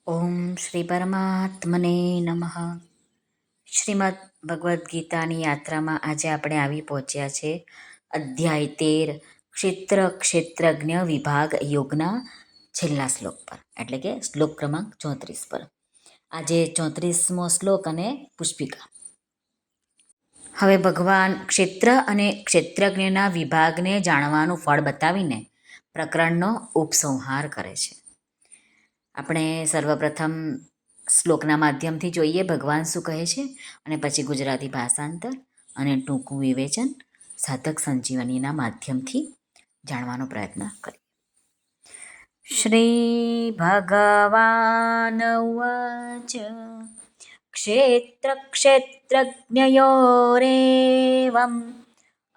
ઓમ શ્રી પરમાત્મને નમઃ. શ્રીમદ ભગવદ્ ગીતાની યાત્રામાં આજે આપણે આવી પહોંચ્યા છે અધ્યાય 13 ક્ષેત્રજ્ઞ વિભાગ યોગના છેલ્લા શ્લોક પર, એટલે કે શ્લોક ક્રમાંક 34 પર. આજે 34મો શ્લોક અને પુષ્પિકા. હવે ભગવાન ક્ષેત્ર અને ક્ષેત્રજ્ઞના વિભાગને જાણવાનું ફળ બતાવીને પ્રકરણનો ઉપસંહાર કરે છે. આપણે સર્વપ્રથમ શ્લોકના માધ્યમથી જોઈએ ભગવાન શું કહે છે, અને પછી ગુજરાતી ભાષાંતર અને ટૂંકું વિવેચન સાધક સંજીવનીના માધ્યમથી જાણવાનો પ્રયત્ન કરીએ. શ્રી ભગવાન ઉવાચ ક્ષેત્ર ક્ષેત્રજ્ઞયોરેવમ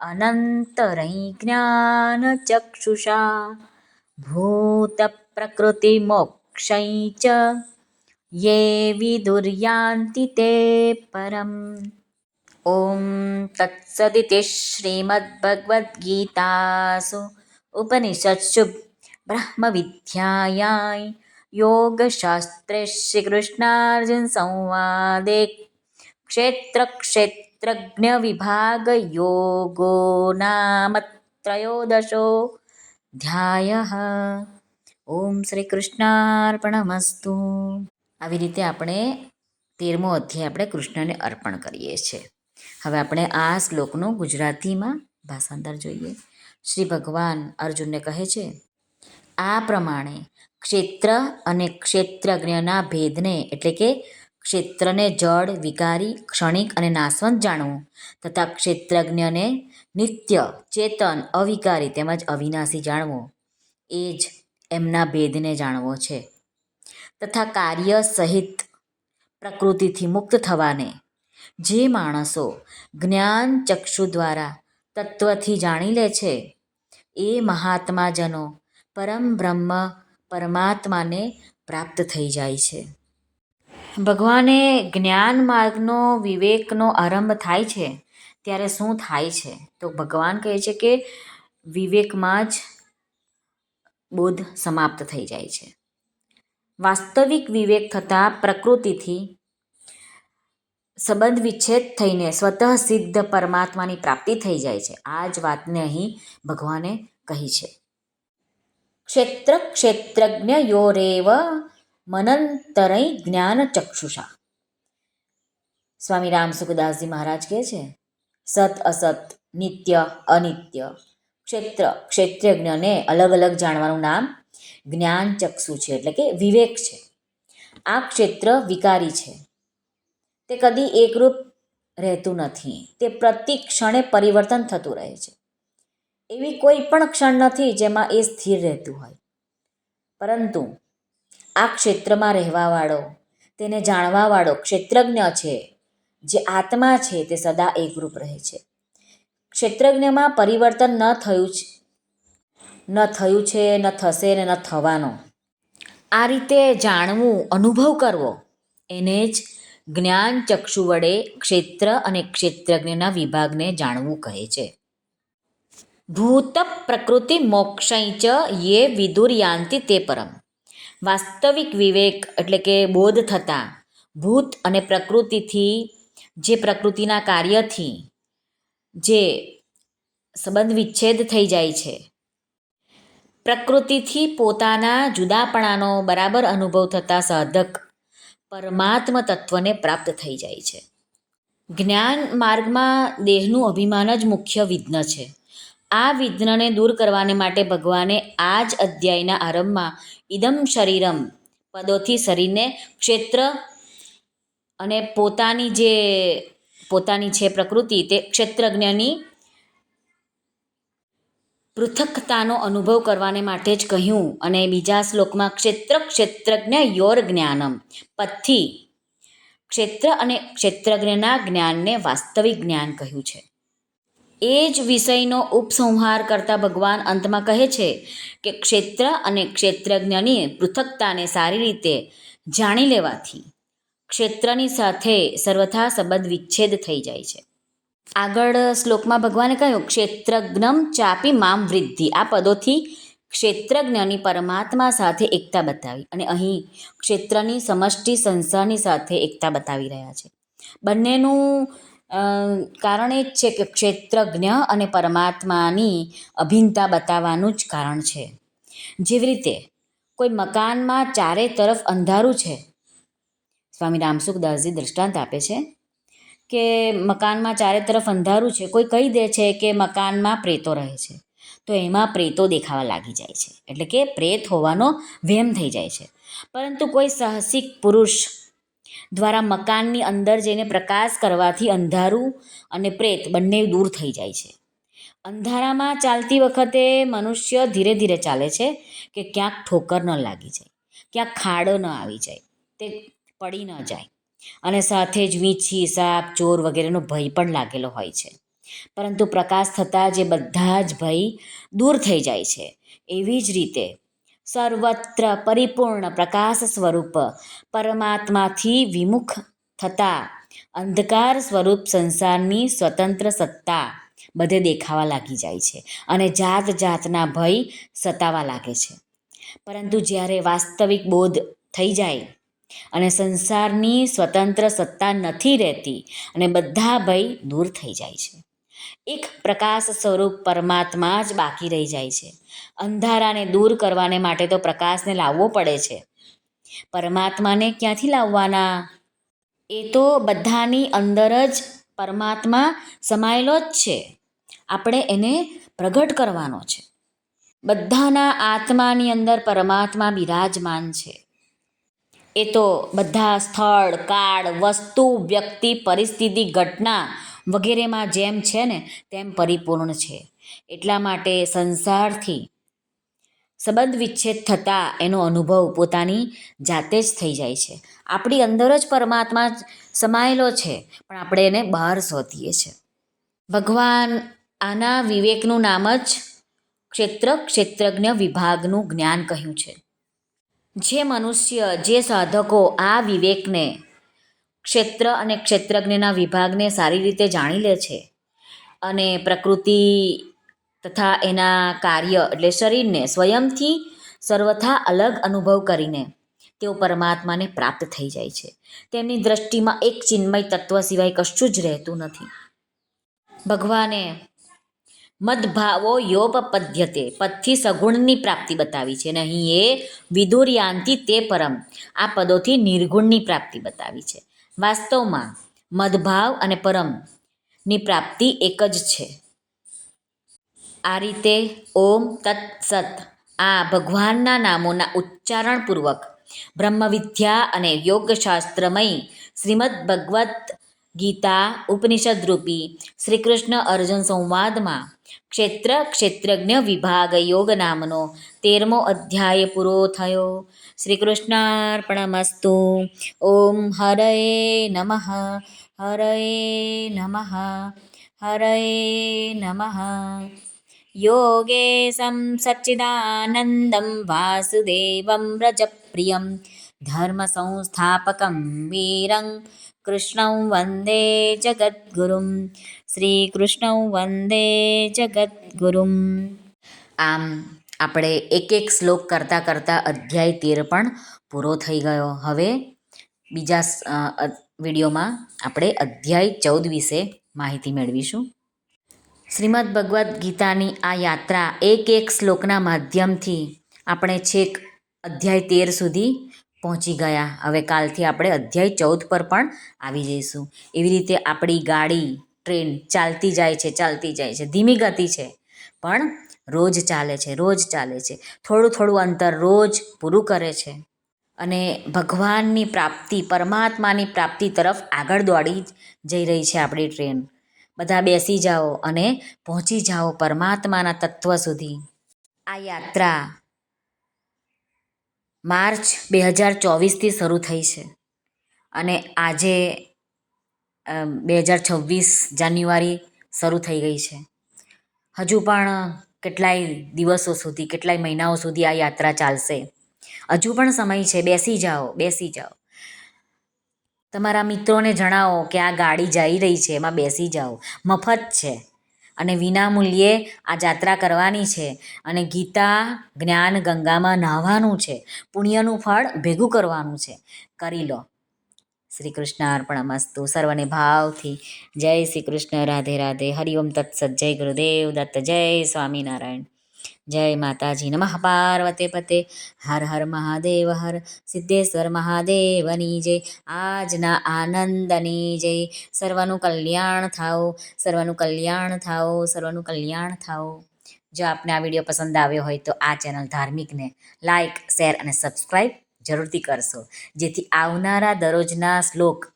અનંતરૈ ચક્ષુષા ભૂત પ્રકૃતિ મોક્ષૈ ચ યે વિદુર્યાન્તિ તે પરમ. ઓમ તત્સદિતિ શ્રીમદ્ભગવદ્ગીતાસુ ઉપનિષત્સુ બ્રહ્મવિદ્યાયાં યોગશાસ્ત્રે શ્રીકૃષ્ણાર્જુન સંવાદે ક્ષેત્ર ક્ષેત્રજ્ઞ વિભાગ યોગો નામ ત્રયોદશો ધ્યાયઃ. ઓમ શ્રી કૃષ્ણાર્પણમસ્તુ. આવી રીતે આપણે 13મો અધ્યાય આપણે કૃષ્ણને અર્પણ કરીએ છીએ. હવે આપણે આ શ્લોકનું ગુજરાતીમાં ભાષાંતર જોઈએ. શ્રી ભગવાન અર્જુનને કહે છે, આ પ્રમાણે ક્ષેત્ર અને ક્ષેત્રજ્ઞના ભેદને, એટલે કે ક્ષેત્રને જડ, વિકારી, ક્ષણિક અને નાશવંત જાણવું તથા ક્ષેત્રજ્ઞને નિત્ય, ચેતન, અવિકારી તેમજ અવિનાશી જાણવો એ જ એમના ભેદને જાણવો છે. તથા કાર્ય સહિત પ્રકૃતિથી મુક્ત થવાને જે માણસો જ્ઞાન ચક્ષુ દ્વારા તત્વથી જાણી લે છે એ મહાત્માજનો પરમ બ્રહ્મ પરમાત્માને પ્રાપ્ત થઈ જાય છે. ભગવાને જ્ઞાન માર્ગનો વિવેકનો આરંભ થાય છે ત્યારે શું થાય છે? તો ભગવાન કહે છે કે વિવેકમાં જ બોધ સમાપ્ત થઈ જાય છે. વાસ્તવિક વિવેક થતાં પ્રકૃતિથી સંબંધ વિચ્છેદ થઈને સ્વતઃ સિદ્ધ પરમાત્માની પ્રાપ્તિ થઈ જાય છે. આ જ વાતને અહીં ભગવાને કહી છે. ક્ષેત્ર ક્ષેત્રજ્ઞયોરેવ મનંતરૈ જ્ઞાન ચક્ષુષા. સ્વામી રામ સુખદાસજી મહારાજ કહે છે, સત અસત, નિત્ય અનિત્ય, ક્ષેત્ર ક્ષેત્રજ્ઞને અલગ અલગ જાણવાનું નામ જ્ઞાન ચક્ષુ છે, એટલે કે વિવેક છે. આ ક્ષેત્ર વિકારી છે, તે કદી એકરૂપ રહેતું નથી, તે પ્રતિ ક્ષણે પરિવર્તન થતું રહે છે. એવી કોઈ પણ ક્ષણ નથી જેમાં એ સ્થિર રહેતું હોય. પરંતુ આ ક્ષેત્રમાં રહેવાવાળો, તેને જાણવાવાળો ક્ષેત્રજ્ઞ છે, જે આત્મા છે, તે સદા એકરૂપ રહે છે. ક્ષેત્રજ્ઞમાં પરિવર્તન ન થયું છે, ન થશે ને ન થવાનો. આ રીતે જાણવું, અનુભવ કરવો એને જ જ્ઞાન ચક્ષુ વડે ક્ષેત્ર અને ક્ષેત્રજ્ઞના વિભાગને જાણવું કહે છે. ભૂત પ્રકૃતિ મોક્ષૈ ચ યે વિદુર્યાન્તિ તે પરમ. વાસ્તવિક વિવેક એટલે કે બોધ થતાં ભૂત અને પ્રકૃતિથી, જે પ્રકૃતિના કાર્યથી જે સંબંધ વિચ્છેદ થઈ જાય છે, પ્રકૃતિથી પોતાના જુદાપણાનો બરાબર અનુભવ થતાં સાધક પરમાત્મ તત્વને પ્રાપ્ત થઈ જાય છે. જ્ઞાન માર્ગમાં દેહનું અભિમાન જ મુખ્ય વિઘ્ન છે. આ વિઘ્નને દૂર કરવાને માટે ભગવાને આ જ અધ્યાયના આરંભમાં ઇદમ શરીરમ પદોથી શરીરને ક્ષેત્ર અને પોતાની છે પ્રકૃતિ, તે ક્ષેત્રજ્ઞની પૃથક્તાનો અનુભવ કરવાને માટે જ કહ્યું. અને બીજા શ્લોકમાં ક્ષેત્ર ક્ષેત્રજ્ઞ યોર જ્ઞાનમ પદથી ક્ષેત્ર અને ક્ષેત્રજ્ઞના જ્ઞાનને વાસ્તવિક જ્ઞાન કહ્યું છે. એ જ વિષયનો ઉપસંહાર કરતા ભગવાન અંતમાં કહે છે કે ક્ષેત્ર અને ક્ષેત્રજ્ઞની પૃથક્તાને સારી રીતે જાણી લેવાથી ક્ષેત્રની સાથે સર્વથા સંબંધ વિચ્છેદ થઈ જાય છે. આગળ શ્લોકમાં ભગવાને કહ્યું ક્ષેત્રજ્ઞમ ચાપી મામ વૃદ્ધિ. આ પદોથી ક્ષેત્રજ્ઞની પરમાત્મા સાથે એકતા બતાવી અને અહીં ક્ષેત્રની સમષ્ટિ સંસારની સાથે એકતા બતાવી રહ્યા છે. બંનેનું કારણ એ જ છે કે ક્ષેત્રજ્ઞ અને પરમાત્માની અભિન્નતા બતાવવાનું જ કારણ છે. જેવી રીતે કોઈ મકાનમાં ચારે તરફ અંધારું છે, સ્વામી રામસુખદાસજી દૃષ્ટાંત આપે છે કે મકાનમાં ચારે તરફ અંધારું છે, કોઈ કહી દે છે કે મકાનમાં પ્રેતો રહે છે, તો એમાં પ્રેતો દેખાવા લાગી જાય છે, એટલે કે પ્રેત હોવાનો વહેમ થઈ જાય છે. પરંતુ કોઈ સાહસિક પુરુષ દ્વારા મકાનની અંદર જઈને પ્રકાશ કરવાથી અંધારું અને પ્રેત બંને દૂર થઈ જાય છે. અંધારામાં ચાલતી વખતે મનુષ્ય ધીરે ધીરે ચાલે છે કે ક્યાંક ઠોકર ન લાગી જાય, ક્યાંક ખાડો ન આવી જાય, તે પડી ન જાય, અને સાથે જ વીંછી, સાપ, ચોર વગેરેનો ભય પણ લાગેલો હોય છે. પરંતુ પ્રકાશ થતાં જે બધા જ ભય દૂર થઈ જાય છે. એવી જ રીતે સર્વત્ર પરિપૂર્ણ પ્રકાશ સ્વરૂપ પરમાત્માથી વિમુખ થતાં અંધકાર સ્વરૂપ સંસારની સ્વતંત્ર સત્તા બધે દેખાવા લાગી જાય છે અને જાત જાતના ભય સતાવા લાગે છે. પરંતુ જ્યારે વાસ્તવિક બોધ થઈ જાય અને સંસારની સ્વતંત્ર સત્તા નથી રહેતી અને બધા ભય દૂર થઈ જાય છે, એક પ્રકાશ સ્વરૂપ પરમાત્મા જ બાકી રહી જાય છે. અંધારાને દૂર કરવાને માટે તો પ્રકાશને લાવવો પડે છે. પરમાત્માને ક્યાંથી લાવવાના? એ તો બધાની અંદર જ પરમાત્મા સમાયેલો જ છે. આપણે એને પ્રગટ કરવાનો છે. બધાના આત્માની અંદર પરમાત્મા બિરાજમાન છે. એ તો બધા સ્થળ, કાળ, વસ્તુ, વ્યક્તિ, પરિસ્થિતિ, ઘટના વગેરેમાં જેમ છે ને તેમ પરિપૂર્ણ છે. એટલા માટે સંસારથી સંબંધ વિચ્છેદ થતાં એનો અનુભવ પોતાની જાતે જ થઈ જાય છે. આપણી અંદર જ પરમાત્મા સમાયેલો છે, પણ આપણે એને બહાર શોધીએ છીએ. ભગવાન આના વિવેકનું નામ જ ક્ષેત્રજ્ઞ વિભાગનું જ્ઞાન કહ્યું છે. જે મનુષ્ય, જે સાધકો આ વિવેકને, ક્ષેત્ર અને ક્ષેત્રજ્ઞના વિભાગને સારી રીતે જાણી લે છે અને પ્રકૃતિ તથા એના કાર્ય એટલે શરીરને સ્વયંથી સર્વથા અલગ અનુભવ કરીને તેઓ પરમાત્માને પ્રાપ્ત થઈ જાય છે. તેમની દૃષ્ટિમાં એક ચિન્મય તત્વ સિવાય કશું જ રહેતું નથી. ભગવાને મદભાવો યોપપદ્યતે પદથી સગુણની પ્રાપ્તિ બતાવી છે અને અહીં એ વિદુર્યાંતિ તે પરમ આ પદોથી નિર્ગુણની પ્રાપ્તિ બતાવી છે. વાસ્તવમાં મદભાવ અને પરમની પ્રાપ્તિ એક જ છે. આ રીતે ઓમ તત્સત આ ભગવાનના નામોના ઉચ્ચારણપૂર્વક બ્રહ્મવિદ્યા અને યોગશાસ્ત્રમય શ્રીમદ ભગવદ્ ગીતા ઉપનિષદરૂપી શ્રી કૃષ્ણ અર્જુન સંવાદમાં ક્ષેત્રજ્ઞ વિભાગ યોગ નામનો 13મો અધ્યાય પૂરો થયો. શ્રી કૃષ્ણાર્પણમસ્તુ. ઓમ હરયે નમઃ. હરયે નમઃ. હરયે નમઃ. યોગેશં સચ્ચિદાનંદં વાસુદેવં વ્રજપ્રિયં ધર્મસંસ્થાપકં વીરં કૃષ્ણં વંદે જગદ્ગુરું. શ્રી કૃષ્ણં વંદે જગદ્ગુરું. આમ આપણે એક એક શ્લોક કરતાં કરતાં અધ્યાય 13 પણ પૂરો થઈ ગયો. હવે બીજા વિડીયોમાં આપણે અધ્યાય 14 વિશે માહિતી મેળવીશું. શ્રીમદ ભગવદ્ ગીતાની આ યાત્રા એક એક શ્લોકના માધ્યમથી આપણે છેક અધ્યાય 13 સુધી પહોંચી ગયા. હવે કાલથી આપણે અધ્યાય 14 પર પણ આવી જઈશું. એવી રીતે આપણી ગાડી, ટ્રેન ચાલતી જાય છે, ધીમી ગતિ છે પણ રોજ ચાલે છે, થોડું થોડું અંતર રોજ પૂરું કરે છે અને ભગવાનની પ્રાપ્તિ, પરમાત્માની પ્રાપ્તિ તરફ આગળ દોડી જઈ રહી છે આપણી ટ્રેન. બધા બેસી જાઓ અને પહોંચી જાઓ પરમાત્માના તત્વ સુધી. આ યાત્રા માર્ચ 2024થી શરૂ થઈ છે અને આજે 2026 જાન્યુઆરી શરૂ થઈ ગઈ છે. હજુ પણ કેટલાય દિવસો સુધી, કેટલાય મહિનાઓ સુધી આ યાત્રા ચાલશે. હજુ પણ સમય છે. બેસી જાઓ. તમારા મિત્રોને જણાવો કે આ ગાડી જઈ રહી છે, એમાં બેસી જાઓ. મફત છે અને વિનામૂલ્યે આ જાત્રા કરવાની છે અને ગીતા જ્ઞાન ગંગામાં નાહવાનું છે, પુણ્યનું ફળ ભેગું કરવાનું છે. કરી લો. શ્રી કૃષ્ણ અર્પણમસ્તુ. સર્વને ભાવથી જય શ્રી કૃષ્ણ. રાધે રાધે. હરિઓમ તત્સત. જય ગુરુદેવ દત્ત. જય સ્વામિનારાયણ. જય માતાજી. નમઃ પાર્વતે પતે. હર હર મહાદેવ. હર સિદ્ધેશ્વર મહાદેવની જય. આજના આનંદની જય. સર્વનું કલ્યાણ થાઓ, સર્વનું કલ્યાણ થાઓ, સર્વનું કલ્યાણ થાઓ. જો આપને આ વિડીયો પસંદ આવ્યો હોય તો આ ચેનલ ધાર્મિકને લાઇક, શેર અને સબસ્ક્રાઈબ જરૂરથી કરશો, જેથી આવનારા દરરોજના શ્લોક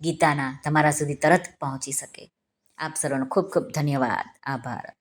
ગીતાના તમારા સુધી તરત પહોંચી શકે. આપ સર્વનો ખૂબ ખૂબ ધન્યવાદ. આભાર.